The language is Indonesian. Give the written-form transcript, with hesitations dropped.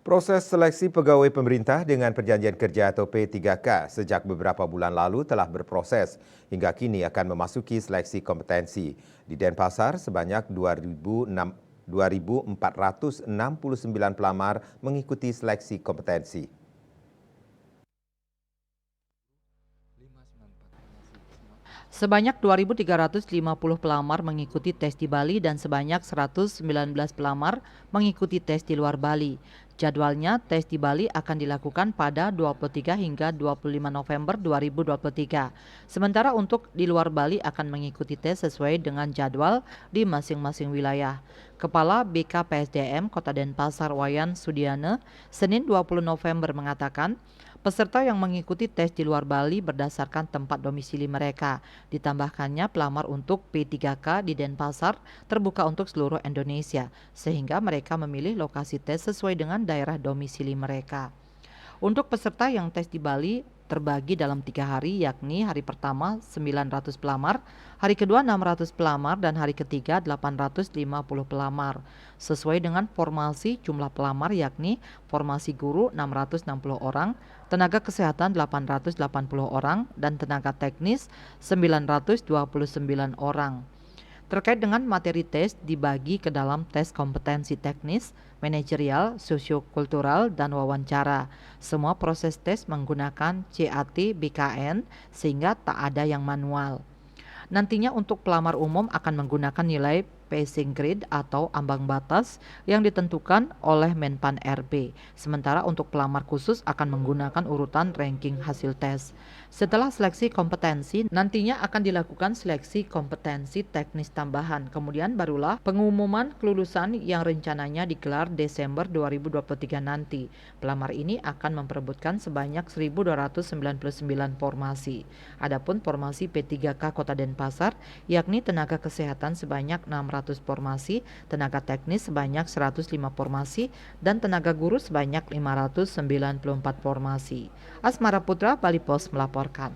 Proses seleksi pegawai pemerintah dengan perjanjian kerja atau P3K sejak beberapa bulan lalu telah berproses. Hingga kini akan memasuki seleksi kompetensi. Di Denpasar, sebanyak 2.469 pelamar mengikuti seleksi kompetensi. Sebanyak 2.350 pelamar mengikuti tes di Bali dan sebanyak 119 pelamar mengikuti tes di luar Bali. Jadwalnya, tes di Bali akan dilakukan pada 23 hingga 25 November 2023. Sementara untuk di luar Bali akan mengikuti tes sesuai dengan jadwal di masing-masing wilayah. Kepala BKPSDM Kota Denpasar Wayan Sudiana, Senin 20 November mengatakan, peserta yang mengikuti tes di luar Bali berdasarkan tempat domisili mereka. Ditambahkannya pelamar untuk P3K di Denpasar terbuka untuk seluruh Indonesia, sehingga mereka memilih lokasi tes sesuai dengan daerah domisili mereka. Untuk peserta yang tes di Bali terbagi dalam 3 hari, yakni hari pertama 900 pelamar, hari kedua 600 pelamar, dan hari ketiga 850 pelamar. Sesuai dengan formasi jumlah pelamar yakni formasi guru 660 orang, tenaga kesehatan 880 orang, dan tenaga teknis 929 orang. Terkait dengan materi tes dibagi ke dalam tes kompetensi teknis, manajerial, sosiokultural, dan wawancara. Semua proses tes menggunakan CAT BKN sehingga tak ada yang manual. Nantinya untuk pelamar umum akan menggunakan nilai passing grade atau ambang batas yang ditentukan oleh Menpan RB. Sementara untuk pelamar khusus akan menggunakan urutan ranking hasil tes. Setelah seleksi kompetensi, nantinya akan dilakukan seleksi kompetensi teknis tambahan. Kemudian barulah pengumuman kelulusan yang rencananya digelar Desember 2023 nanti. Pelamar ini akan memperebutkan sebanyak 1.299 formasi. Adapun formasi P3K Kota Denpasar yakni tenaga kesehatan sebanyak 600 formasi, tenaga teknis sebanyak 105 formasi, dan tenaga guru sebanyak 594 formasi. Asmara Putra, Bali Post melaporkan.